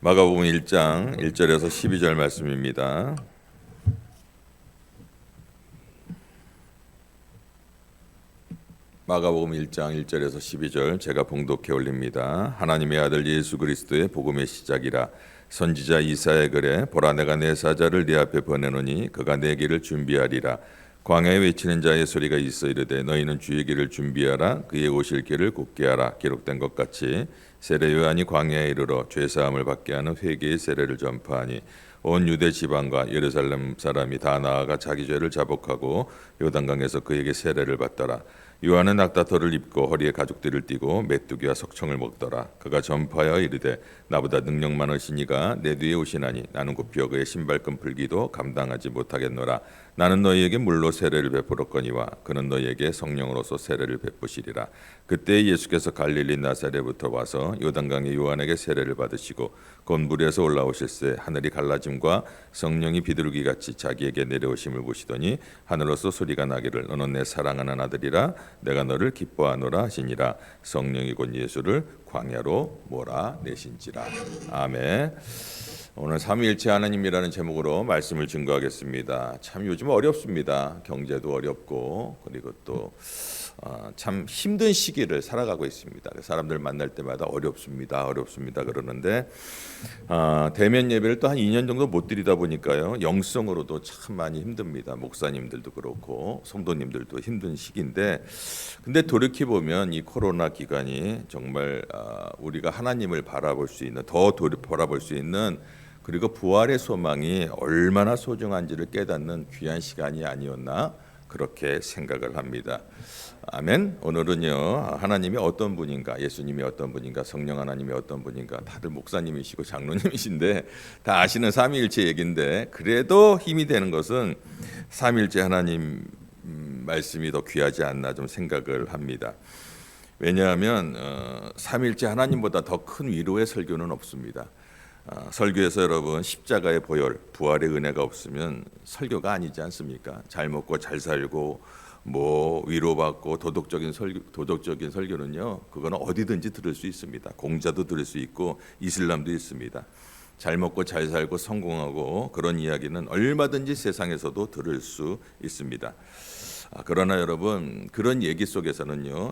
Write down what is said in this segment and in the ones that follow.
마가복음 1장 1절에서 12절 말씀입니다. 마가복음 1장 1절에서 12절 제가 봉독해 올립니다. 하나님의 아들 예수 그리스도의 복음의 시작이라. 선지자 이사야 글에 보라 내가 내 사자를 네 앞에 보내노니 그가 내 길을 준비하리라. 광야에 외치는 자의 소리가 있어 이르되 너희는 주의 길을 준비하라. 그의 오실 길을 곧게 하라. 기록된 것 같이 세례 요한이 광야에 이르러 죄 사함을 받게 하는 회개의 세례를 전파하니 온 유대 지방과 예루살렘 사람이 다 나아가 자기 죄를 자복하고 요단강에서 그에게 세례를 받더라. 요한은 낙타털을 입고 허리에 가죽띠를 띠고 메뚜기와 석청을 먹더라. 그가 전파하여 이르되 나보다 능력 많으신 이가 내 뒤에 오시나니 나는 굽혀 그의 신발끈 풀기도 감당하지 못하겠노라. 나는 너희에게 물로 세례를 베풀었거니와 그는 너희에게 성령으로서 세례를 베푸시리라. 그때 예수께서 갈릴리 나사렛부터 와서 요단강의 요한에게 세례를 받으시고 곧 물에서 올라오실새 하늘이 갈라짐과 성령이 비둘기 같이 자기에게 내려오심을 보시더니 하늘로서 소리가 나기를 너는 내 사랑하는 아들이라 내가 너를 기뻐하노라 하시니라. 성령이 곧 예수를 광야로 몰아내신지라. 아멘. 오늘 삼위일체 하나님이라는 제목으로 말씀을 증거하겠습니다. 참 요즘 어렵습니다. 경제도 어렵고 그리고 또 참 힘든 시기를 살아가고 있습니다. 사람들 만날 때마다 어렵습니다 그러는데 대면 예배를 또 한 2년 정도 못 드리다 보니까요, 영성으로도 참 많이 힘듭니다. 목사님들도 그렇고 성도님들도 힘든 시기인데, 근데 돌이켜 보면 이 코로나 기간이 정말 우리가 하나님을 바라볼 수 있는, 더 바라볼 수 있는, 그리고 부활의 소망이 얼마나 소중한지를 깨닫는 귀한 시간이 아니었나 그렇게 생각을 합니다. 아멘. 오늘은요, 하나님이 어떤 분인가, 예수님이 어떤 분인가, 성령 하나님이 어떤 분인가, 다들 목사님이시고 장로님이신데 다 아시는 삼위일체 얘기인데, 그래도 힘이 되는 것은 삼위일체 하나님 말씀이 더 귀하지 않나 좀 생각을 합니다. 왜냐하면 삼위일체 하나님보다 더 큰 위로의 설교는 없습니다. 설교에서 여러분 십자가의 보혈, 부활의 은혜가 없으면 설교가 아니지 않습니까? 잘 먹고 잘 살고 뭐 위로받고 도덕적인 설교는요, 그거는 어디든지 들을 수 있습니다. 공자도 들을 수 있고 이슬람도 있습니다. 잘 먹고 잘 살고 성공하고 그런 이야기는 얼마든지 세상에서도 들을 수 있습니다. 그러나 여러분, 그런 얘기 속에서는요,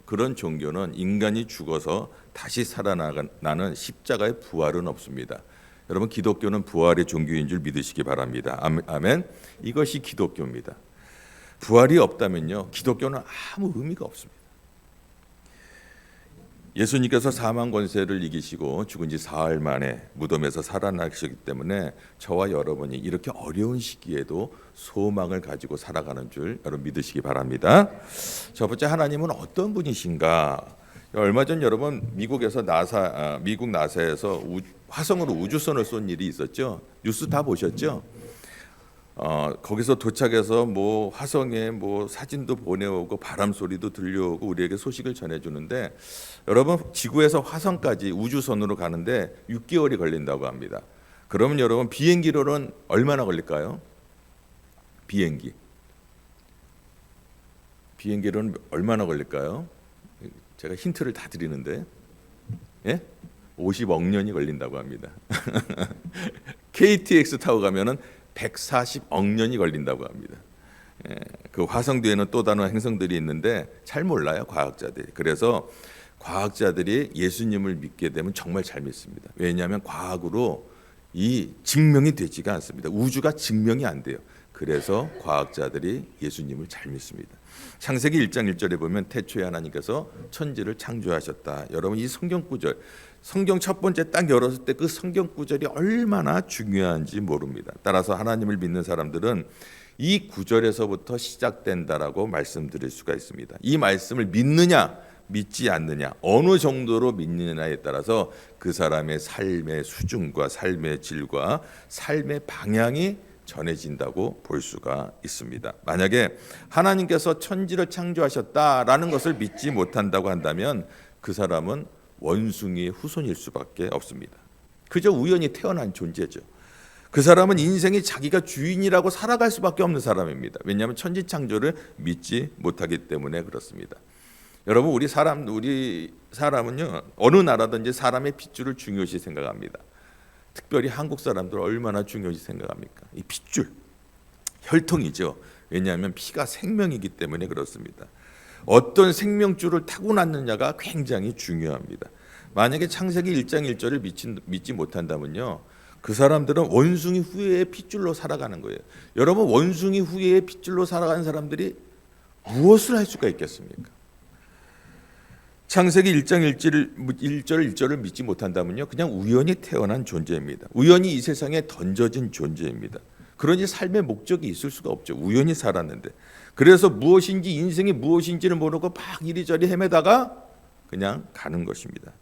그런 종교는 인간이 죽어서 다시 살아나는 십자가의 부활은 없습니다. 여러분, 기독교는 부활의 종교인 줄 믿으시기 바랍니다. 아멘. 이것이 기독교입니다. 부활이 없다면요, 기독교는 아무 의미가 없습니다. 예수님께서 사망 권세를 이기시고 죽은 지 사흘 만에 무덤에서 살아나시기 때문에 저와 여러분이 이렇게 어려운 시기에도 소망을 가지고 살아가는 줄 여러분 믿으시기 바랍니다. 첫 번째, 하나님은 어떤 분이신가? 얼마 전 여러분 미국에서 미국 나사에서 화성으로 우주선을 쏜 일이 있었죠. 뉴스 다 보셨죠? 거기서 도착해서 뭐 화성에 뭐 사진도 보내오고 바람 소리도 들려오고 우리에게 소식을 전해주는데, 여러분 지구에서 화성까지 우주선으로 가는데 6개월이 걸린다고 합니다. 그러면 여러분 비행기로는 얼마나 걸릴까요? 비행기로는 얼마나 걸릴까요? 제가 힌트를 다 드리는데, 예? 50억 년이 걸린다고 합니다. KTX 타고 가면은 140억 년이 걸린다고 합니다. 그 화성 뒤에는 또 다른 행성들이 있는데 잘 몰라요, 과학자들이. 그래서 과학자들이 예수님을 믿게 되면 정말 잘 믿습니다. 왜냐하면 과학으로 이 증명이 되지가 않습니다. 우주가 증명이 안 돼요. 그래서 과학자들이 예수님을 잘 믿습니다. 창세기 1장 1절에 보면 태초에 하나님께서 천지를 창조하셨다. 여러분, 이 성경 구절, 성경 첫 번째 딱 열었을 때 그 성경 구절이 얼마나 중요한지 모릅니다. 따라서 하나님을 믿는 사람들은 이 구절에서부터 시작된다라고 말씀드릴 수가 있습니다. 이 말씀을 믿느냐 믿지 않느냐, 어느 정도로 믿느냐에 따라서 그 사람의 삶의 수준과 삶의 질과 삶의 방향이 전해진다고 볼 수가 있습니다. 만약에 하나님께서 천지를 창조하셨다라는 것을 믿지 못한다고 한다면 그 사람은 원숭이의 후손일 수밖에 없습니다. 그저 우연히 태어난 존재죠. 그 사람은 인생이 자기가 주인이라고 살아갈 수밖에 없는 사람입니다. 왜냐하면 천지 창조를 믿지 못하기 때문에 그렇습니다. 여러분, 우리 사람은요, 어느 나라든지 사람의 핏줄을 중요시 생각합니다. 특별히 한국 사람들 얼마나 중요한지 생각합니까? 이 핏줄, 혈통이죠. 왜냐하면 피가 생명이기 때문에 그렇습니다. 어떤 생명줄을 타고났느냐가 굉장히 중요합니다. 만약에 창세기 1장 1절을 믿지 못한다면요, 그 사람들은 원숭이 후예의 핏줄로 살아가는 거예요. 여러분, 원숭이 후예의 핏줄로 살아가는 사람들이 무엇을 할 수가 있겠습니까? 창세기 1장 1절을 믿지 못한다면요, 그냥 우연히 태어난 존재입니다. 우연히 이 세상에 던져진 존재입니다. 그러니 삶의 목적이 있을 수가 없죠. 우연히 살았는데. 그래서 무엇인지, 인생이 무엇인지를 모르고 막 이리저리 헤매다가 그냥 가는 것입니다.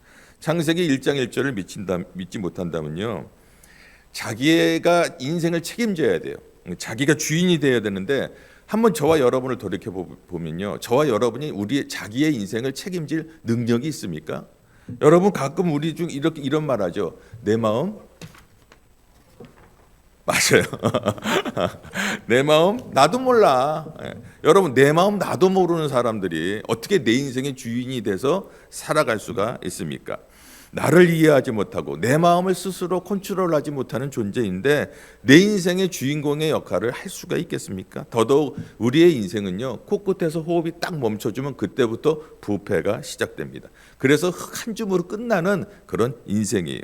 창세기 1장 1절을 믿지 못한다면요, 자기가 인생을 책임져야 돼요. 자기가 주인이 되어야 되는데, 한번 저와 여러분을 돌이켜 보면요, 저와 여러분이 자기의 인생을 책임질 능력이 있습니까? 여러분, 가끔 우리 중 이런 말 하죠. 내 마음, 맞아요. 내 마음 나도 몰라. 여러분, 내 마음 나도 모르는 사람들이 어떻게 내 인생의 주인이 돼서 살아갈 수가 있습니까? 나를 이해하지 못하고 내 마음을 스스로 컨트롤하지 못하는 존재인데 내 인생의 주인공의 역할을 할 수가 있겠습니까? 더더욱 우리의 인생은요, 코끝에서 호흡이 딱 멈춰주면 그때부터 부패가 시작됩니다. 그래서 흙 한 줌으로 끝나는 그런 인생이에요.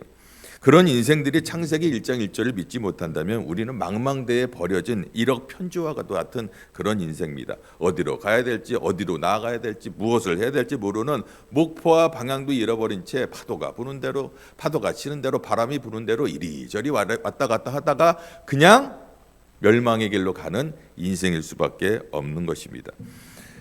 그런 인생들이 창세기 1장 1절을 믿지 못한다면 우리는 망망대해에 버려진 1억 편지와 같은 그런 인생입니다. 어디로 가야 될지, 어디로 나아가야 될지, 무엇을 해야 될지 모르는, 목표와 방향도 잃어버린 채 파도가 부는 대로, 파도가 치는 대로, 바람이 부는 대로 이리저리 왔다 갔다 하다가 그냥 멸망의 길로 가는 인생일 수밖에 없는 것입니다.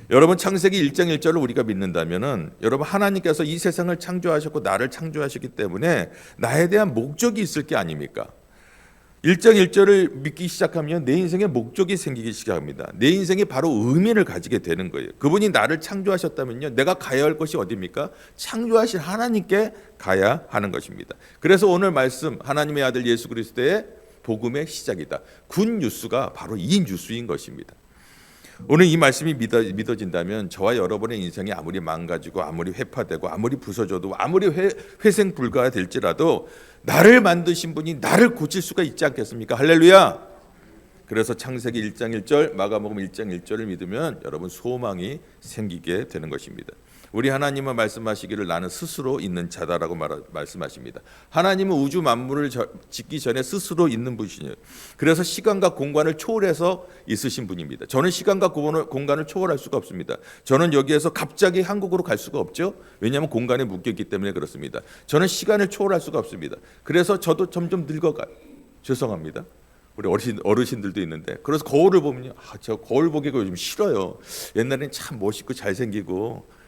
여러분, 창세기 1장 1절을 우리가 믿는다면은, 여러분, 하나님께서 이 세상을 창조하셨고 나를 창조하셨기 때문에 나에 대한 목적이 있을 게 아닙니까? 1장 1절을 믿기 시작하면 내 인생에 목적이 생기기 시작합니다. 내 인생이 바로 의미를 가지게 되는 거예요. 그분이 나를 창조하셨다면요, 내가 가야 할 것이 어디입니까? 창조하신 하나님께 가야 하는 것입니다. 그래서 오늘 말씀, 하나님의 아들 예수 그리스도의 복음의 시작이다. 굿 뉴스가 바로 이 뉴스인 것입니다. 오늘 이 말씀이 믿어진다면 저와 여러분의 인생이 아무리 망가지고 아무리 회파되고 아무리 부서져도 아무리 회생 불가될지라도 나를 만드신 분이 나를 고칠 수가 있지 않겠습니까? 할렐루야. 그래서 창세기 1장 1절, 마가복음 1장 1절을 믿으면 여러분 소망이 생기게 되는 것입니다. 우리 하나님은 말씀하시기를 나는 스스로 있는 자다라고 말씀하십니다. 하나님은 우주 만물을 짓기 전에 스스로 있는 분이시에요. 그래서 시간과 공간을 초월해서 있으신 분입니다. 저는 시간과 공간을 초월할 수가 없습니다. 저는 여기에서 갑자기 한국으로 갈 수가 없죠. 왜냐하면 공간에 묶여있기 때문에 그렇습니다. 저는 시간을 초월할 수가 없습니다. 그래서 저도 점점 늙어가요. 죄송합니다. 우리 어르신들도 있는데, 그래서 거울을 보면요, 저 거울 보기가 요즘 싫어요. 옛날에는 참 멋있고 잘생기고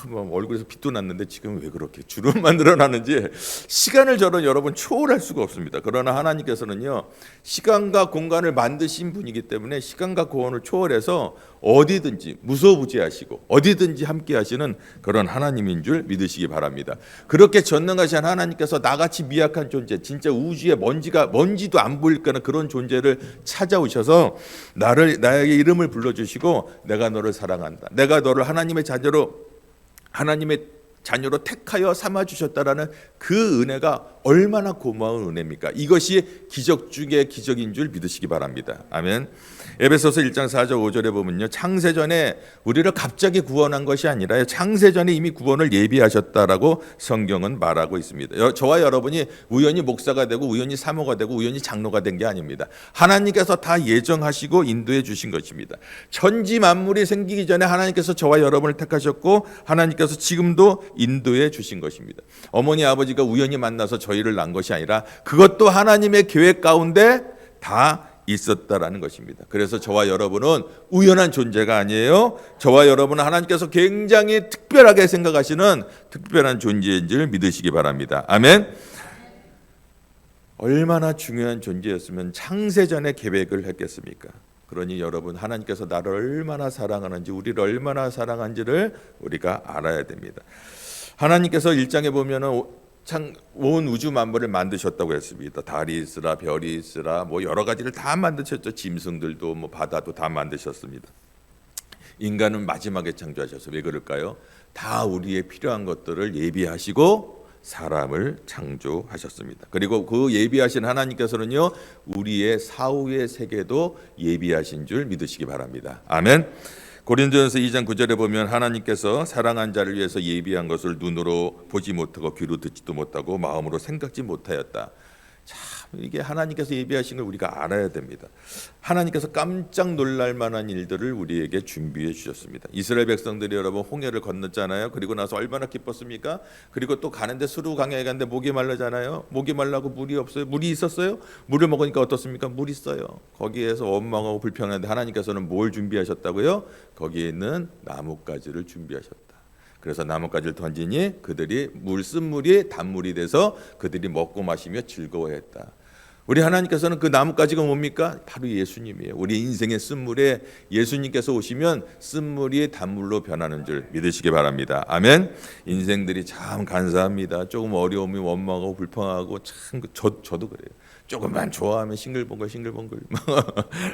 뭐 얼굴에서 빛도 났는데 지금 왜 그렇게 주름만 늘어나는지 시간을 저는 여러분 초월할 수가 없습니다. 그러나 하나님께서는요, 시간과 공간을 만드신 분이기 때문에 시간과 공간을 초월해서 어디든지 무소부지하시고 어디든지 함께 하시는 그런 하나님인 줄 믿으시기 바랍니다. 그렇게 전능하신 하나님께서 나같이 미약한 존재, 진짜 우주에 먼지도 안 보일 거는 그런 존재를 찾아오셔서 나에게 이름을 불러주시고 내가 너를 사랑한다, 내가 너를 하나님의 자녀로 택하여 삼아주셨다라는 그 은혜가 얼마나 고마운 은혜입니까? 이것이 기적 중에 기적인 줄 믿으시기 바랍니다. 아멘. 에베소서 1장 4절 5절에 보면요, 창세전에 우리를 갑자기 구원한 것이 아니라 창세전에 이미 구원을 예비하셨다라고 성경은 말하고 있습니다. 저와 여러분이 우연히 목사가 되고 우연히 사모가 되고 우연히 장로가 된 게 아닙니다. 하나님께서 다 예정하시고 인도해 주신 것입니다. 천지 만물이 생기기 전에 하나님께서 저와 여러분을 택하셨고 하나님께서 지금도 인도해 주신 것입니다. 어머니 아버지가 우연히 만나서 저희를 낳은 것이 아니라 그것도 하나님의 계획 가운데 다 있었다라는 것입니다. 그래서 저와 여러분은 우연한 존재가 아니에요. 저와 여러분은 하나님께서 굉장히 특별하게 생각하시는 특별한 존재인 줄 믿으시기 바랍니다. 아멘. 얼마나 중요한 존재였으면 창세전에 계획을 했겠습니까? 그러니 여러분, 하나님께서 나를 얼마나 사랑하는지, 우리를 얼마나 사랑한지를 우리가 알아야 됩니다. 하나님께서 1장에 보면은 온 우주 만물을 만드셨다고 했습니다. 달이 있으라, 별이 있으라, 뭐 여러 가지를 다 만드셨죠. 짐승들도 뭐 바다도 다 만드셨습니다. 인간은 마지막에 창조하셔서 왜 그럴까요? 다 우리의 필요한 것들을 예비하시고 사람을 창조하셨습니다. 그리고 그 예비하신 하나님께서는요, 우리의 사후의 세계도 예비하신 줄 믿으시기 바랍니다. 아멘. 고린도전서 2장 9절에 보면 하나님께서 사랑한 자를 위해서 예비한 것을 눈으로 보지 못하고 귀로 듣지도 못하고 마음으로 생각지 못하였다. 참, 이게 하나님께서 예비하신 걸 우리가 알아야 됩니다. 하나님께서 깜짝 놀랄 만한 일들을 우리에게 준비해 주셨습니다. 이스라엘 백성들이 여러분 홍해를 건넜잖아요. 그리고 나서 얼마나 기뻤습니까? 그리고 또 가는데 수르 강야에 갔는데 목이 말라잖아요. 목이 말라고 물이 없어요. 물이 있었어요? 물을 먹으니까 어떻습니까? 물이 있어요. 거기에서 원망하고 불평하는데 하나님께서는 뭘 준비하셨다고요? 거기에 있는 나뭇가지를 준비하셨다. 그래서 나뭇가지를 던지니 그들이 쓴물이 단물이 돼서 그들이 먹고 마시며 즐거워했다. 우리 하나님께서는 그 나뭇가지가 뭡니까? 바로 예수님이에요. 우리 인생의 쓴물에 예수님께서 오시면 쓴물이 단물로 변하는 줄 믿으시기 바랍니다. 아멘. 인생들이 참 간사합니다. 조금 어려우면 원망하고 불평하고 참 저도 그래요. 조금만 좋아하면 싱글벙글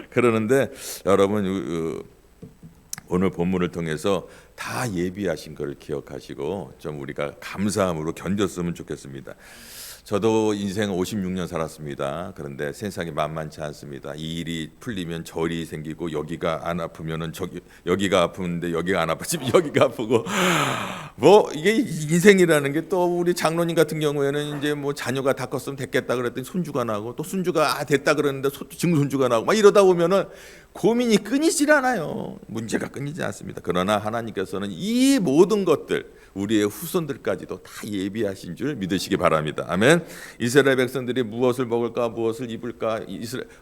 그러는데 여러분 오늘 본문을 통해서 다 예비하신 것을 기억하시고 좀 우리가 감사함으로 견뎠으면 좋겠습니다. 저도 인생 56년 살았습니다. 그런데 세상이 만만치 않습니다. 이 일이 풀리면 저 일이 생기고 여기가 안 아프면은 여기가 아픈데 여기가 안 아프지만 여기가 아프고 뭐 이게 인생이라는 게 또 우리 장로님 같은 경우에는 이제 뭐 자녀가 다 컸으면 됐겠다 그랬더니 손주가 나고 또 손주가 됐다 그랬는데 증손주가 나고 막 이러다 보면은 고민이 끊이질 않아요. 문제가 끊이지 않습니다. 그러나 하나님께서는 이 모든 것들 우리의 후손들까지도 다 예비하신 줄 믿으시기 바랍니다. 아멘. 이스라엘 백성들이 무엇을 먹을까 무엇을 입을까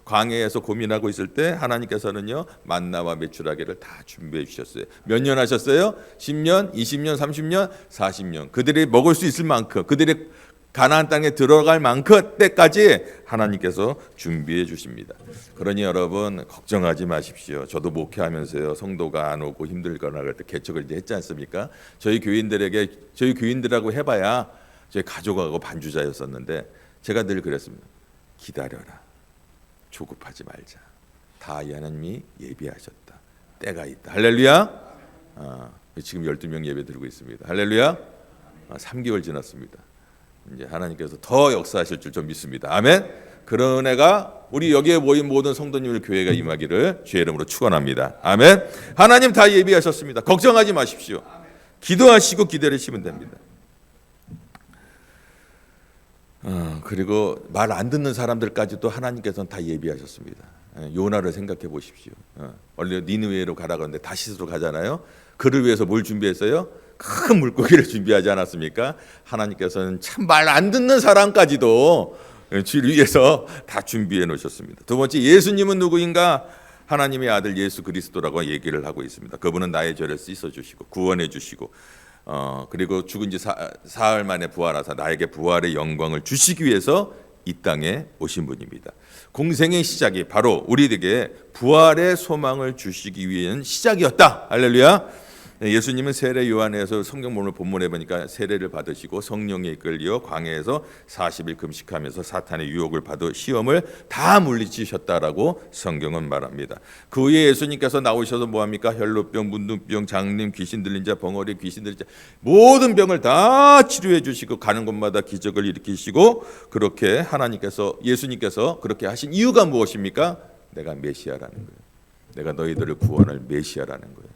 광야에서 고민하고 있을 때 하나님께서는요 만나와 메추라기를 다 준비해 주셨어요. 몇 년 하셨어요? 10년, 20년, 30년, 40년. 그들이 먹을 수 있을 만큼 그들이 가나안 땅에 들어갈 만큼 때까지 하나님께서 준비해 주십니다. 그러니 여러분 걱정하지 마십시오. 저도 목회하면서요 성도가 안 오고 힘들거나 그럴 때 개척을 이제 했지 않습니까? 저희 교인들하고 해봐야 저희 가족하고 반주자였었는데 제가 늘 그랬습니다. 기다려라. 조급하지 말자. 다 하나님이 예비하셨다. 때가 있다. 할렐루야. 지금 12명 예배 드리고 있습니다. 할렐루야. 3개월 지났습니다. 이제 하나님께서 더 역사하실 줄 좀 믿습니다. 아멘. 그런 애가 우리 여기에 모인 모든 성도님을 교회가 임하기를 주의 이름으로 축원합니다. 아멘. 하나님 다 예비하셨습니다. 걱정하지 마십시오. 기도하시고 기다리시면 됩니다. 그리고 말 안 듣는 사람들까지도 하나님께서는 다 예비하셨습니다. 요나를 생각해 보십시오. 원래 니느웨로 가라 그러는데 다시스로 가잖아요. 그를 위해서 뭘 준비했어요? 큰 물고기를 준비하지 않았습니까? 하나님께서는 참 말 안 듣는 사람까지도 주를 위해서 다 준비해 놓으셨습니다. 두 번째, 예수님은 누구인가? 하나님의 아들 예수 그리스도라고 얘기를 하고 있습니다. 그분은 나의 죄를 씻어주시고 구원해 주시고 그리고 죽은 지 사흘 만에 부활하사 나에게 부활의 영광을 주시기 위해서 이 땅에 오신 분입니다. 공생의 시작이 바로 우리에게 부활의 소망을 주시기 위한 시작이었다. 할렐루야. 예수님은 세례 요한에서 성경 본문에 보니까 세례를 받으시고 성령에 이끌려 광야에서 40일 금식하면서 사탄의 유혹을 받아 시험을 다 물리치셨다라고 성경은 말합니다. 그 후에 예수님께서 나오셔서 뭐합니까? 혈루병, 문둥병, 장님, 귀신 들린 자, 벙어리, 귀신 들린 자 모든 병을 다 치료해 주시고 가는 곳마다 기적을 일으키시고 그렇게 하나님께서 예수님께서 그렇게 하신 이유가 무엇입니까? 내가 메시아라는 거예요. 내가 너희들을 구원할 메시아라는 거예요.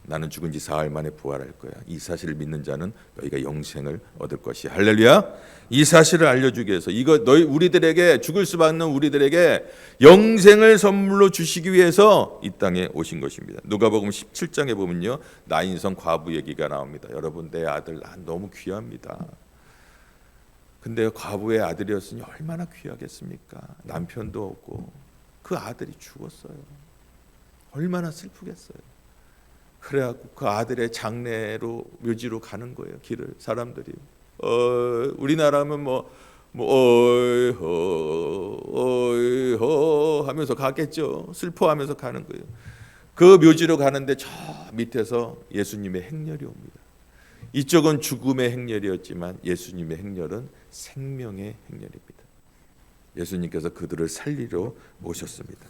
나는 죽은 지 사흘 만에 부활할 거야. 이 사실을 믿는 자는 너희가 영생을 얻을 것이야. 할렐루야. 이 사실을 알려주기 위해서 우리들에게 죽을 수밖에 없는 우리들에게 영생을 선물로 주시기 위해서 이 땅에 오신 것입니다. 누가복음 17장에 보면요 나인성 과부 얘기가 나옵니다. 여러분 내 아들 너무 귀합니다. 근데 과부의 아들이었으니 얼마나 귀하겠습니까? 남편도 없고 그 아들이 죽었어요. 얼마나 슬프겠어요. 그래갖고 그 아들의 장례로 묘지로 가는 거예요. 길을 사람들이 우리나라면 어이허 하면서 가겠죠. 슬퍼하면서 가는 거예요. 그 묘지로 가는데 저 밑에서 예수님의 행렬이 옵니다. 이쪽은 죽음의 행렬이었지만 예수님의 행렬은 생명의 행렬입니다. 예수님께서 그들을 살리러 오셨습니다.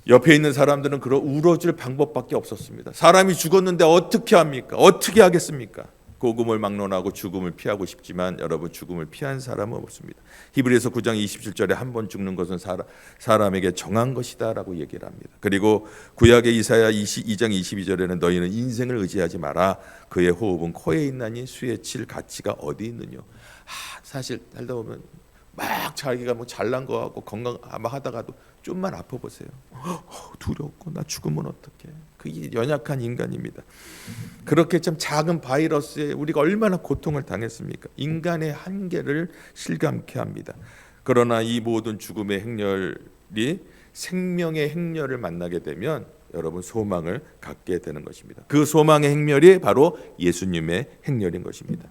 옆에 있는 사람들은 울어줄 방법밖에 없었습니다. 사람이 죽었는데 어떻게 합니까? 어떻게 하겠습니까? 복음을 막론하고 죽음을 피하고 싶지만 여러분, 죽음을 피한 사람은 없습니다. 히브리서 9장 27절에 한 번 죽는 것은 사람에게 정한 것이다 라고 얘기를 합니다. 그리고 구약의 이사야 2장 22절에는 너희는 인생을 의지하지 마라. 그의 호흡은 코에 있나니 수에 칠 가치가 어디 있느냐. 사실 살다 보면 막 자기가 뭐 잘난 거 같고 건강 막 하다가도 좀만 아파 보세요. 두렵고 나 죽으면 어떡해. 그게 연약한 인간입니다. 그렇게 참 작은 바이러스에 우리가 얼마나 고통을 당했습니까? 인간의 한계를 실감케 합니다. 그러나 이 모든 죽음의 행렬이 생명의 행렬을 만나게 되면 여러분, 소망을 갖게 되는 것입니다. 그 소망의 행렬이 바로 예수님의 행렬인 것입니다.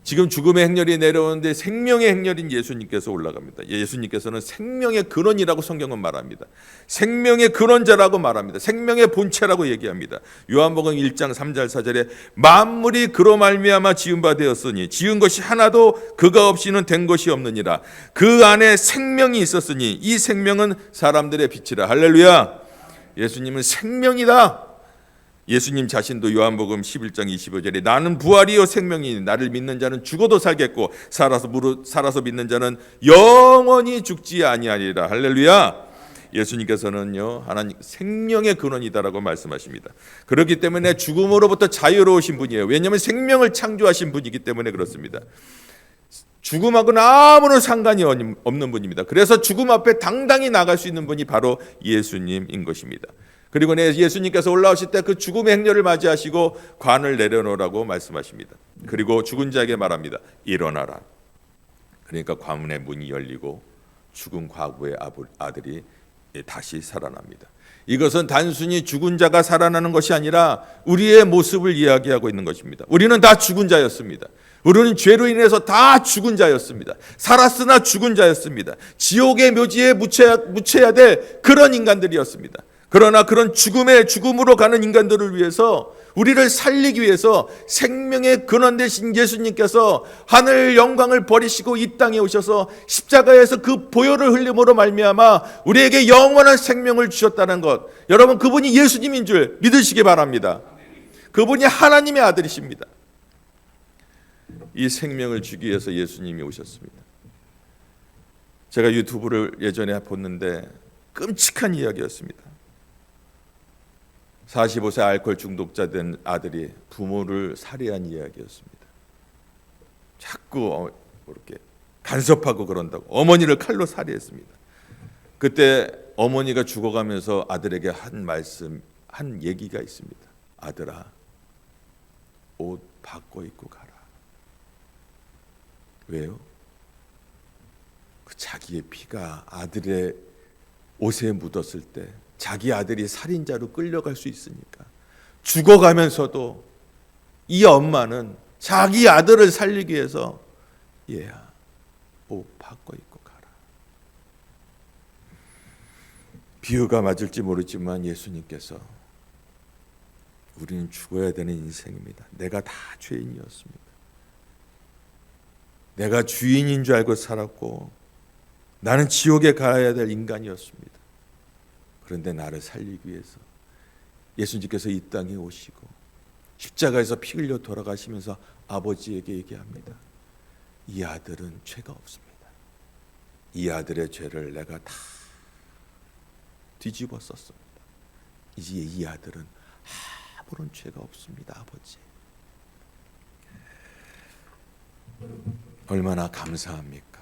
지금 죽음의 행렬이 내려오는데 생명의 행렬인 예수님께서 올라갑니다. 예수님께서는 생명의 근원이라고 성경은 말합니다. 생명의 근원자라고 말합니다. 생명의 본체라고 얘기합니다. 요한복음 1장 3절 4절에 만물이 그로 말미암아 지은 바 되었으니 지은 것이 하나도 그가 없이는 된 것이 없느니라. 그 안에 생명이 있었으니 이 생명은 사람들의 빛이라. 할렐루야. 예수님은 생명이다. 예수님 자신도 요한복음 11장 25절에 나는 부활이요 생명이니 나를 믿는 자는 죽어도 살겠고 살아서 믿는 자는 영원히 죽지 아니하리라. 할렐루야. 예수님께서는요, 하나님 생명의 근원이다라고 말씀하십니다. 그렇기 때문에 죽음으로부터 자유로우신 분이에요. 왜냐하면 생명을 창조하신 분이기 때문에 그렇습니다. 죽음하고는 아무런 상관이 없는 분입니다. 그래서 죽음 앞에 당당히 나갈 수 있는 분이 바로 예수님인 것입니다. 그리고 예수님께서 올라오실 때 그 죽음의 행렬을 맞이하시고 관을 내려놓으라고 말씀하십니다. 그리고 죽은 자에게 말합니다. 일어나라. 그러니까 관문의 문이 열리고 죽은 과부의 아들이 다시 살아납니다. 이것은 단순히 죽은 자가 살아나는 것이 아니라 우리의 모습을 이야기하고 있는 것입니다. 우리는 다 죽은 자였습니다. 우리는 죄로 인해서 다 죽은 자였습니다. 살았으나 죽은 자였습니다. 지옥의 묘지에 묻혀야 될 그런 인간들이었습니다. 그러나 그런 죽음으로 가는 인간들을 위해서, 우리를 살리기 위해서 생명의 근원 되신 예수님께서 하늘 영광을 버리시고 이 땅에 오셔서 십자가에서 그 보혈을 흘림으로 말미암아 우리에게 영원한 생명을 주셨다는 것, 여러분, 그분이 예수님인 줄 믿으시기 바랍니다. 그분이 하나님의 아들이십니다. 이 생명을 주기 위해서 예수님이 오셨습니다. 제가 유튜브를 예전에 봤는데 끔찍한 이야기였습니다. 45세 알코올 중독자 된 아들이 부모를 살해한 이야기였습니다. 자꾸 이렇게 간섭하고 그런다고 어머니를 칼로 살해했습니다. 그때 어머니가 죽어가면서 아들에게 한 얘기가 있습니다. 아들아, 옷 바꿔 입고 가라. 왜요? 그 자기의 피가 아들의 옷에 묻었을 때 자기 아들이 살인자로 끌려갈 수 있으니까 죽어가면서도 이 엄마는 자기 아들을 살리기 위해서 얘야, 옷 바꿔 입고 가라. 비유가 맞을지 모르지만 예수님께서 우리는 죽어야 되는 인생입니다. 내가 다 죄인이었습니다. 내가 주인인 줄 알고 살았고 나는 지옥에 가야 될 인간이었습니다. 그런데 나를 살리기 위해서 예수님께서 이 땅에 오시고 십자가에서 피 흘려 돌아가시면서 아버지에게 얘기합니다. 이 아들은 죄가 없습니다. 이 아들의 죄를 내가 다 뒤집어 썼습니다. 이제 이 아들은 아무런 죄가 없습니다. 아버지. 얼마나 감사합니까?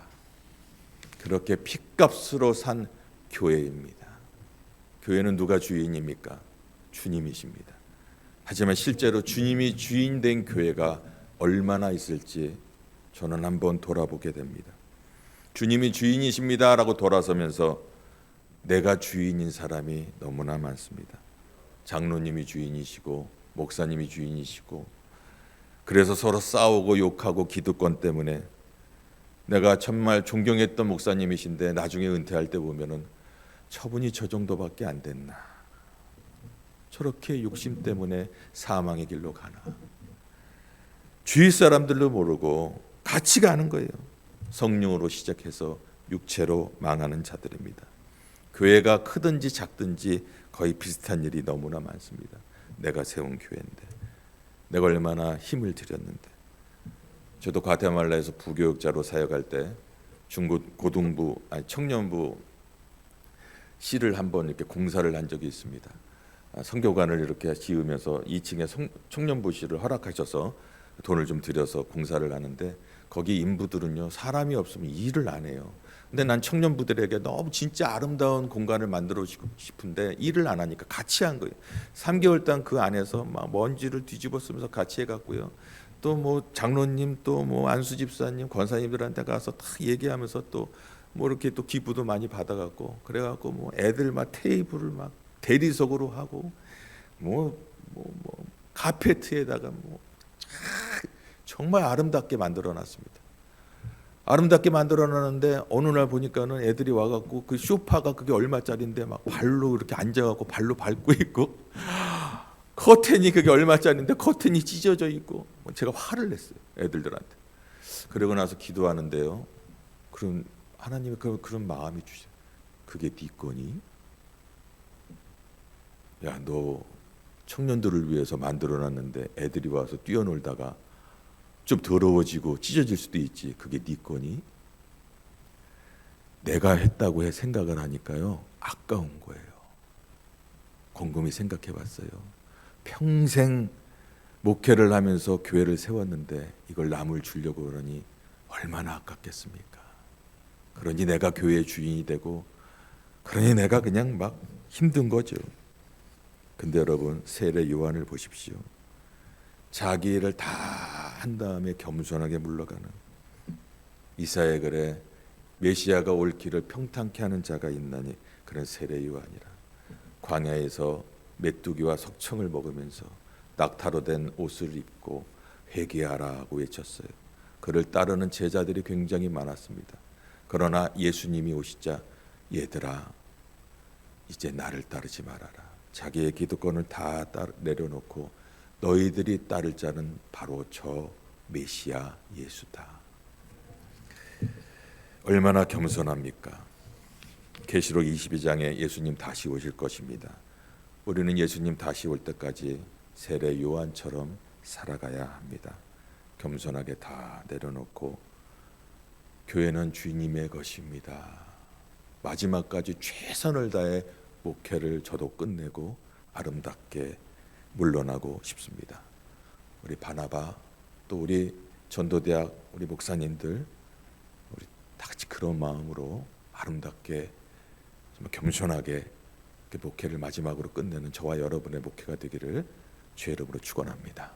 그렇게 핏값으로 산 교회입니다. 교회는 누가 주인입니까? 주님이십니다. 하지만 실제로 주님이 주인 된 교회가 얼마나 있을지 저는 한번 돌아보게 됩니다. 주님이 주인이십니다 라고 돌아서면서 내가 주인인 사람이 너무나 많습니다. 장로님이 주인이시고 목사님이 주인이시고, 그래서 서로 싸우고 욕하고 기득권 때문에, 내가 정말 존경했던 목사님이신데 나중에 은퇴할 때 보면은 처분이 저 정도밖에 안 됐나, 저렇게 욕심 때문에 사망의 길로 가나. 주위 사람들도 모르고 같이 가는 거예요. 성령으로 시작해서 육체로 망하는 자들입니다. 교회가 크든지 작든지 거의 비슷한 일이 너무나 많습니다. 내가 세운 교회인데, 내가 얼마나 힘을 들였는데, 저도 과테말라에서 부교육자로 사역할 때 고등부 청년부 실을 한번 이렇게 공사를 한 적이 있습니다. 선교관을 이렇게 지으면서 2층에 청년부 실을 허락하셔서 돈을 좀 들여서 공사를 하는데 거기 인부들은요 사람이 없으면 일을 안 해요. 근데 난 청년부들에게 너무 진짜 아름다운 공간을 만들어 싶은데 일을 안 하니까 같이 한 거예요. 3개월 동안 그 안에서 막 먼지를 뒤집어 쓰면서 같이 해갔고요. 또 뭐 장로님 또 뭐 안수 집사님 권사님들한테 가서 다 얘기하면서 또 뭐 이렇게 또 기부도 많이 받아갖고 그래갖고 뭐 애들 막 테이블을 막 대리석으로 하고 뭐 카페트에다가 뭐 정말 아름답게 만들어놨습니다. 아름답게 만들어놨는데 어느 날 보니까는 애들이 와갖고 그 소파가 그게 얼마짜리인데 막 발로 이렇게 앉아갖고 발로 밟고 있고 커튼이 그게 얼마짜리인데 커튼이 찢어져 있고 제가 화를 냈어요 애들한테. 그러고 나서 기도하는데요. 그럼 하나님이 그런 마음이 주세요. 그게 네 거니? 야, 너 청년들을 위해서 만들어놨는데 애들이 와서 뛰어놀다가 좀 더러워지고 찢어질 수도 있지. 그게 네 거니? 내가 했다고 해 생각을 하니까요. 아까운 거예요. 곰곰이 생각해봤어요. 평생 목회를 하면서 교회를 세웠는데 이걸 남을 주려고 그러니 얼마나 아깝겠습니까? 그러니 내가 교회의 주인이 되고 그러니 내가 그냥 막 힘든 거죠. 근데 여러분 세례 요한을 보십시오. 자기 일을 다 한 다음에 겸손하게 물러가는 이사야 글에 메시아가 올 길을 평탄케 하는 자가 있나니 그런 세례 요한이라. 광야에서 메뚜기와 석청을 먹으면서 낙타로 된 옷을 입고 회개하라고 외쳤어요. 그를 따르는 제자들이 굉장히 많았습니다. 그러나 예수님이 오시자 얘들아 이제 나를 따르지 말아라. 자기의 기득권을 다 내려놓고 너희들이 따를 자는 바로 저 메시아 예수다. 얼마나 겸손합니까? 계시록 22장에 예수님 다시 오실 것입니다. 우리는 예수님 다시 올 때까지 세례 요한처럼 살아가야 합니다. 겸손하게 다 내려놓고 교회는 주님의 것입니다. 마지막까지 최선을 다해 목회를 저도 끝내고 아름답게 물러나고 싶습니다. 우리 바나바 또 우리 전도대학 우리 목사님들 우리 다 같이 그런 마음으로 아름답게 정말 겸손하게 목회를 마지막으로 끝내는 저와 여러분의 목회가 되기를 주의 이름으로 축원합니다.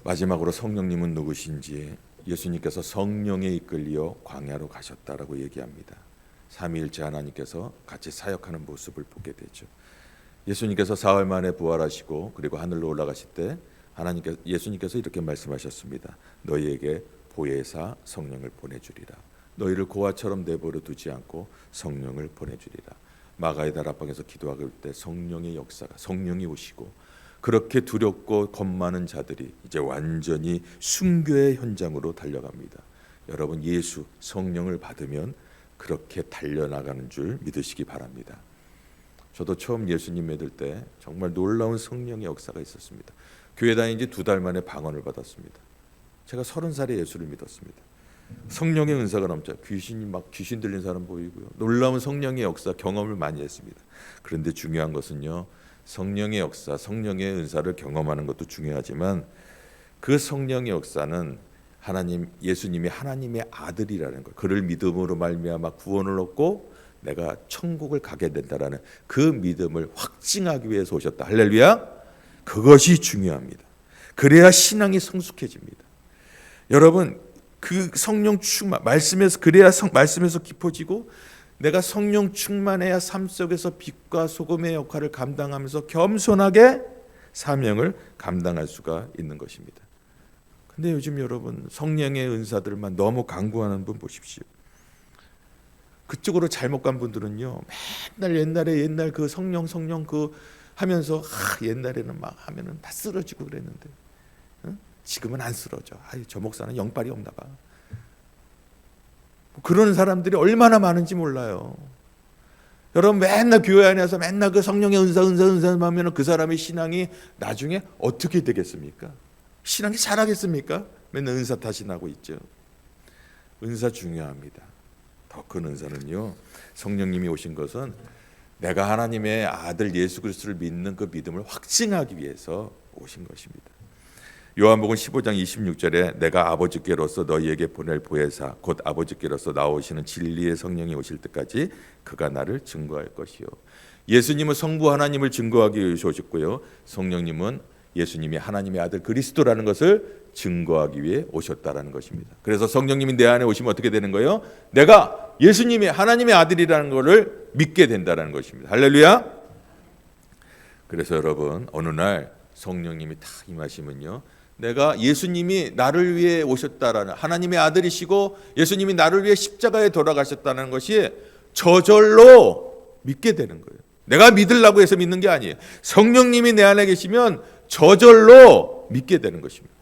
마지막으로 성령님은 누구신지 예수님께서 성령에 이끌려 광야로 가셨다라고 얘기합니다. 삼위일체 하나님께서 같이 사역하는 모습을 보게 되죠. 예수님께서 사흘 만에 부활하시고 그리고 하늘로 올라가실 때 예수님께서 이렇게 말씀하셨습니다. 너희에게 보혜사 성령을 보내주리라. 너희를 고아처럼 내버려 두지 않고 성령을 보내주리라. 마가의 다락방에서 기도할 때 성령의 역사가 성령이 오시고 그렇게 두렵고 겁많은 자들이 이제 완전히 순교의 현장으로 달려갑니다. 여러분 예수 성령을 받으면 그렇게 달려나가는 줄 믿으시기 바랍니다. 저도 처음 예수님 믿을 때 정말 놀라운 성령의 역사가 있었습니다. 교회 다닌 지 2달 만에 방언을 받았습니다. 제가 30살에 예수를 믿었습니다. 성령의 은사가 넘쳐 귀신 들린 사람 보이고요. 놀라운 성령의 역사 경험을 많이 했습니다. 그런데 중요한 것은요. 성령의 역사, 성령의 은사를 경험하는 것도 중요하지만 그 성령의 역사는 예수님이 하나님의 아들이라는 것, 그를 믿음으로 말미암아 구원을 얻고 내가 천국을 가게 된다라는 그 믿음을 확증하기 위해서 오셨다. 할렐루야. 그것이 중요합니다. 그래야 신앙이 성숙해집니다. 여러분 그 성령 충만 말씀에서 그래야 말씀에서 깊어지고 내가 성령 충만해야 삶 속에서 빛과 소금의 역할을 감당하면서 겸손하게 사명을 감당할 수가 있는 것입니다. 근데 요즘 여러분 성령의 은사들만 너무 강구하는 분 보십시오. 그쪽으로 잘못 간 분들은요. 맨날 옛날 그 성령 그 하면서 옛날에는 막 하면은 다 쓰러지고 그랬는데 지금은 안 쓰러져. 저 목사는 영빨이 없나 봐. 그런 사람들이 얼마나 많은지 몰라요. 여러분 맨날 교회 안에서 맨날 그 성령의 은사 하면 그 사람의 신앙이 나중에 어떻게 되겠습니까? 신앙이 잘하겠습니까? 맨날 은사 탓이나고 있죠. 은사 중요합니다. 더 큰 은사는요, 성령님이 오신 것은 내가 하나님의 아들 예수 그리스도를 믿는 그 믿음을 확증하기 위해서 오신 것입니다. 요한복음 15장 26절에 내가 아버지께로서 너희에게 보낼 보혜사 곧 아버지께로서 나오시는 진리의 성령이 오실 때까지 그가 나를 증거할 것이요. 예수님은 성부 하나님을 증거하기 위해서 오셨고요, 성령님은 예수님이 하나님의 아들 그리스도라는 것을 증거하기 위해 오셨다라는 것입니다. 그래서 성령님이 내 안에 오시면 어떻게 되는 거예요? 내가 예수님이 하나님의 아들이라는 것을 믿게 된다는 것입니다. 할렐루야. 그래서 여러분, 어느 날 성령님이 탁 임하시면요, 내가 예수님이 나를 위해 오셨다라는, 하나님의 아들이시고 예수님이 나를 위해 십자가에 돌아가셨다는 것이 저절로 믿게 되는 거예요. 내가 믿으려고 해서 믿는 게 아니에요. 성령님이 내 안에 계시면 저절로 믿게 되는 것입니다.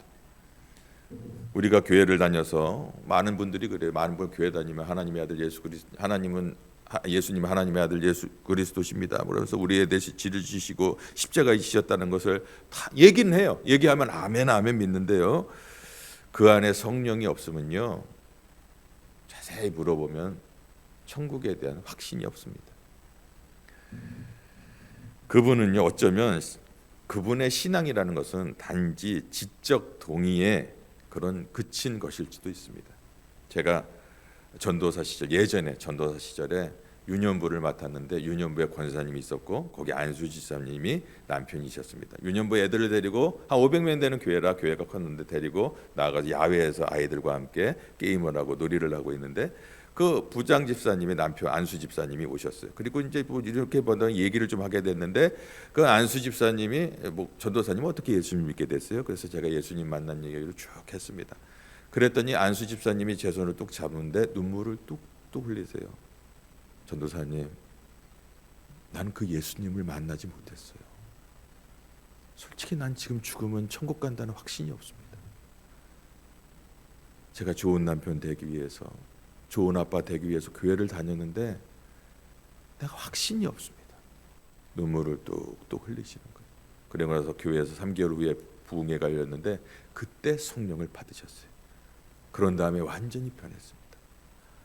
우리가 교회를 다녀서 많은 분들이 그래요. 많은 분 교회 다니면 하나님의 아들 예수 그리스도, 예수님 하나님의 아들 예수 그리스도십니다. 그래서 우리에 대해서 지를 지시고 십자가에 지셨다는 것을 다 얘기는 해요. 얘기하면 아멘 아멘 믿는데요, 그 안에 성령이 없으면요, 자세히 물어보면 천국에 대한 확신이 없습니다. 그분은요, 어쩌면 그분의 신앙이라는 것은 단지 지적 동의에 그런 그친 것일지도 있습니다. 제가 전도사 시절, 예전에 전도사 시절에 유년부를 맡았는데 유년부에 권사님이 있었고 거기 안수 집사님이 남편이셨습니다. 유년부 애들을 데리고 한 500명 되는 교회라, 교회가 컸는데 데리고 나가서 야외에서 아이들과 함께 게임을 하고 놀이를 하고 있는데 그 부장 집사님의 남편 안수 집사님이 오셨어요. 그리고 이제 뭐 이렇게 보던 얘기를 좀 하게 됐는데 그 안수 집사님이 전도사님 어떻게 예수님 믿게 됐어요? 그래서 제가 예수님 만난 얘기를 쭉 했습니다. 그랬더니 안수 집사님이 제 손을 뚝 잡는데 눈물을 뚝뚝 흘리세요. 전도사님, 나는 그 예수님을 만나지 못했어요. 솔직히 난 지금 죽으면 천국 간다는 확신이 없습니다. 제가 좋은 남편 되기 위해서, 좋은 아빠 되기 위해서 교회를 다녔는데 내가 확신이 없습니다. 눈물을 뚝뚝 흘리시는 거예요. 그러고 나서 교회에서 3개월 후에 부흥회 가렸는데 그때 성령을 받으셨어요. 그런 다음에 완전히 변했습니다.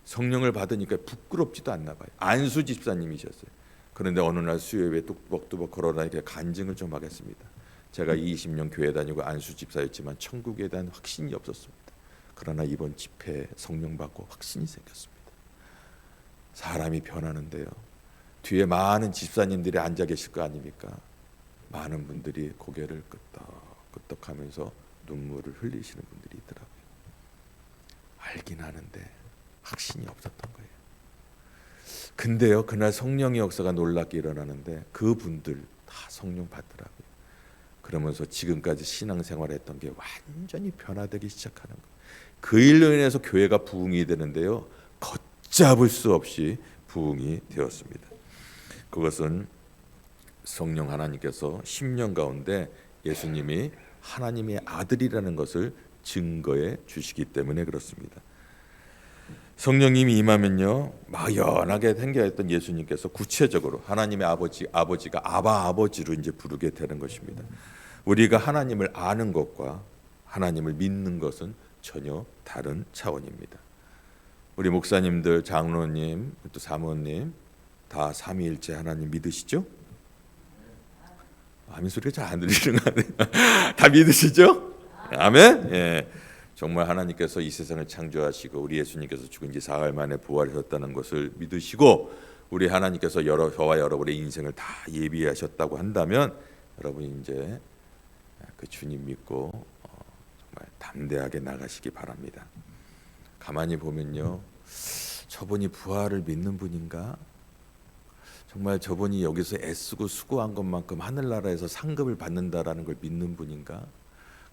성령을 받으니까 부끄럽지도 않나 봐요. 안수 집사님이셨어요. 그런데 어느 날 수요일에 뚝벅뚝벅 걸어다니까 간증을 좀 하겠습니다. 제가 20년 교회 다니고 안수 집사였지만 천국에 대한 확신이 없었습니다. 그러나 이번 집회에 성령 받고 확신이 생겼습니다. 사람이 변하는데요, 뒤에 많은 집사님들이 앉아 계실 거 아닙니까? 많은 분들이 고개를 끄덕끄덕하면서 눈물을 흘리시는 분들이 있더라고요. 알긴 하는데 확신이 없었던 거예요. 근데요, 그날 성령의 역사가 놀랍게 일어나는데 그분들 다 성령 받더라고요. 그러면서 지금까지 신앙생활했던 게 완전히 변화되기 시작하는 거예요. 그 일로 인해서 교회가 부흥이 되는데요, 걷잡을 수 없이 부흥이 되었습니다. 그것은 성령 하나님께서 10년 가운데 예수님이 하나님의 아들이라는 것을 증거해 주시기 때문에 그렇습니다. 성령님이 임하면요, 막연하게 생겨있던 예수님께서 구체적으로 하나님의 아버지가 아바 아버지로 이제 부르게 되는 것입니다. 우리가 하나님을 아는 것과 하나님을 믿는 것은 전혀 다른 차원입니다. 우리 목사님들, 장로님, 또 사모님 다 삼위일체 하나님 믿으시죠? 아멘 소리가 잘 안 들리는 거 아니에요? 다 믿으시죠? 아멘. 예. 정말 하나님께서 이 세상을 창조하시고 우리 예수님께서 죽은 지 사흘 만에 부활하셨다는 것을 믿으시고 우리 하나님께서 저와 여러분의 인생을 다 예비하셨다고 한다면 여러분이 이제 그 주님 믿고 정말 담대하게 나가시기 바랍니다. 가만히 보면요, 저분이 부활을 믿는 분인가? 정말 저분이 여기서 애쓰고 수고한 것만큼 하늘나라에서 상급을 받는다라는 걸 믿는 분인가?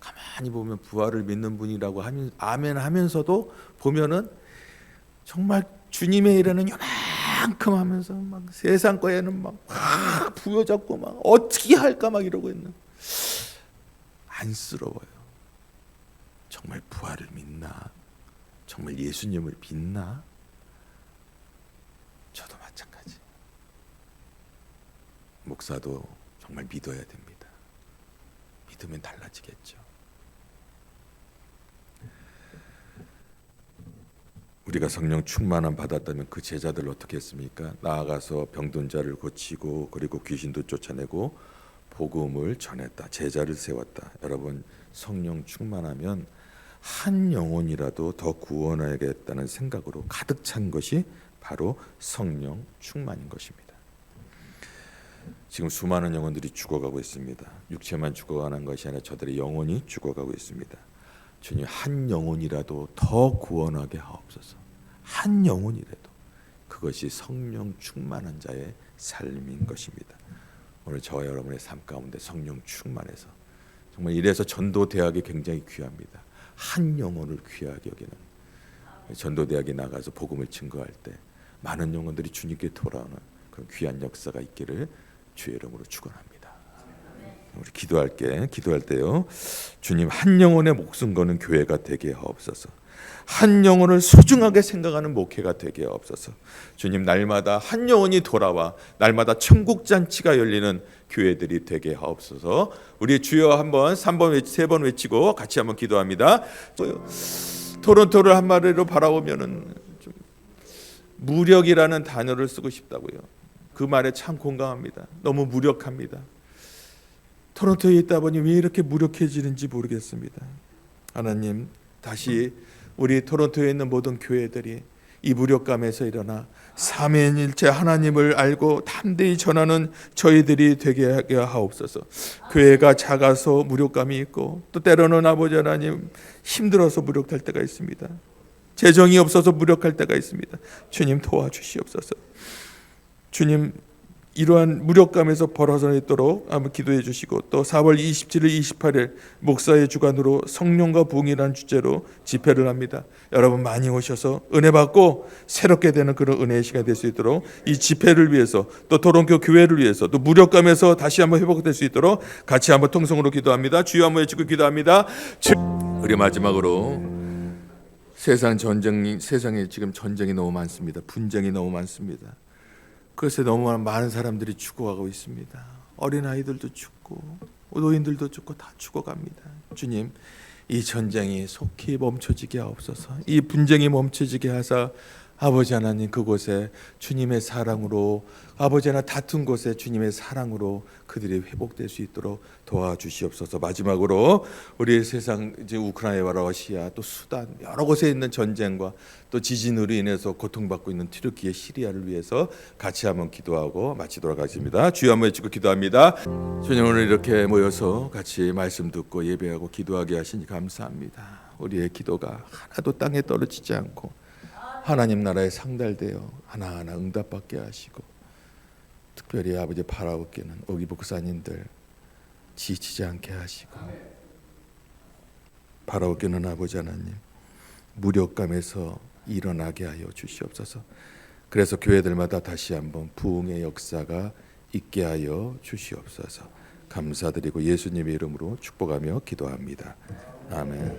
가만히 보면 부활을 믿는 분이라고 하면 아멘 하면서도 보면은 정말 주님의 일에는 요만큼 하면서 막 세상 거에는 막 부여잡고 막 어떻게 할까 막 이러고 있는, 안쓰러워요. 정말 부활을 믿나? 정말 예수님을 믿나? 저도 마찬가지. 목사도 정말 믿어야 됩니다. 믿으면 달라지겠죠. 우리가 성령 충만함 받았다면 그 제자들 어떻게 했습니까? 나아가서 병든 자를 고치고 그리고 귀신도 쫓아내고 복음을 전했다. 제자를 세웠다. 여러분, 성령 충만하면 한 영혼이라도 더 구원하겠다는 생각으로 가득 찬 것이 바로 성령 충만인 것입니다. 지금 수많은 영혼들이 죽어가고 있습니다. 육체만 죽어가는 것이 아니라 저들의 영혼이 죽어가고 있습니다. 주님, 한 영혼이라도 더 구원하게 하옵소서. 한 영혼이라도. 그것이 성령 충만한 자의 삶인 것입니다. 오늘 저와 여러분의 삶 가운데 성령 충만해서 정말 이래서 전도대학이 굉장히 귀합니다. 한 영혼을 귀하게 여기는 전도대학에 나가서 복음을 증거할 때 많은 영혼들이 주님께 돌아오는 그런 귀한 역사가 있기를 주의 이름으로 축원합니다. 우리 기도할 때요, 주님, 한 영혼의 목숨 거는 교회가 되게 하옵소서. 한 영혼을 소중하게 생각하는 목회가 되게 하옵소서. 주님, 날마다 한 영혼이 돌아와 날마다 천국 잔치가 열리는 교회들이 되게 하옵소서. 우리 주여 한번 3번 외치고 같이 한번 기도합니다. 토론토를 한 마리로 바라보면은 좀 무력이라는 단어를 쓰고 싶다고요. 그 말에 참 공감합니다. 너무 무력합니다. 토론토에 있다 보니 왜 이렇게 무력해지는지 모르겠습니다. 하나님, 다시 우리 토론토에 있는 모든 교회들이 이 무력감에서 일어나 삼위일체 하나님을 알고 담대히 전하는 저희들이 되게 하게 하옵소서. 교회가 작아서 무력감이 있고 또 때로는 아버지 하나님 힘들어서 무력할 때가 있습니다. 재정이 없어서 무력할 때가 있습니다. 주님, 도와주시옵소서. 주님, 이러한 무력감에서 벗어나도록 한번 기도해 주시고, 또 4월 27일, 28일 목사의 주관으로 성령과 부흥이라는 주제로 집회를 합니다. 여러분 많이 오셔서 은혜 받고 새롭게 되는 그런 은혜의 시간이 될 수 있도록 이 집회를 위해서, 또 도론교 교회를 위해서, 또 무력감에서 다시 한번 회복될 수 있도록 같이 한번 통성으로 기도합니다. 주여 한번 외치고 기도합니다. 우리 마지막으로 세상에 지금 전쟁이 너무 많습니다. 분쟁이 너무 많습니다. 그래서 너무 많은 사람들이 죽어가고 있습니다. 어린아이들도 죽고 노인들도 죽고 다 죽어갑니다. 주님, 이 전쟁이 속히 멈춰지게 하옵소서. 이 분쟁이 멈춰지게 하사 아버지 하나님, 그곳에 주님의 사랑으로, 아버지 하나 다툰 곳에 주님의 사랑으로 그들이 회복될 수 있도록 도와주시옵소서. 마지막으로 우리 세상 이제 우크라이나와 러시아, 또 수단 여러 곳에 있는 전쟁과 또 지진으로 인해서 고통받고 있는 튀르키예, 시리아를 위해서 같이 한번 기도하고 마치도록 하겠습니다. 주여 한번 외치고 기도합니다. 주님, 오늘 이렇게 모여서 같이 말씀 듣고 예배하고 기도하게 하시니 감사합니다. 우리의 기도가 하나도 땅에 떨어지지 않고 하나님 나라에 상달되어 하나하나 응답받게 하시고, 특별히 아버지 바라옵기는 어기 목사님들 지치지 않게 하시고, 바라옵기는 아버지 하나님 무력감에서 일어나게 하여 주시옵소서. 그래서 교회들마다 다시 한번 부흥의 역사가 있게 하여 주시옵소서. 감사드리고 예수님의 이름으로 축복하며 기도합니다. 아멘.